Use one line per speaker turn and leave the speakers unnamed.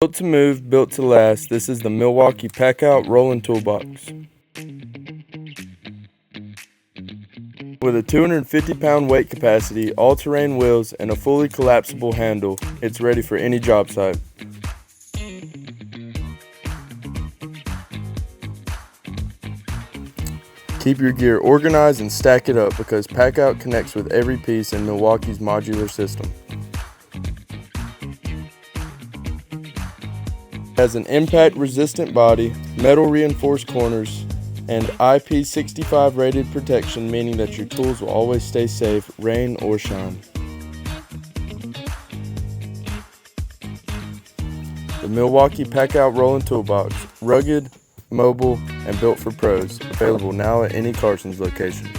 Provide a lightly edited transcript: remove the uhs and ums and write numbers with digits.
Built to move, built to last, this is the Milwaukee Packout Rolling Toolbox. With a 250-pound weight capacity, all-terrain wheels, and a fully collapsible handle, it's ready for any job site. Keep your gear organized and stack it up because Packout connects with every piece in Milwaukee's modular system. It has an impact-resistant body, metal-reinforced corners, and IP65 rated protection, meaning that your tools will always stay safe, rain or shine. The Milwaukee Packout Rolling Toolbox, rugged, mobile, and built for pros. Available now at any Carson's location.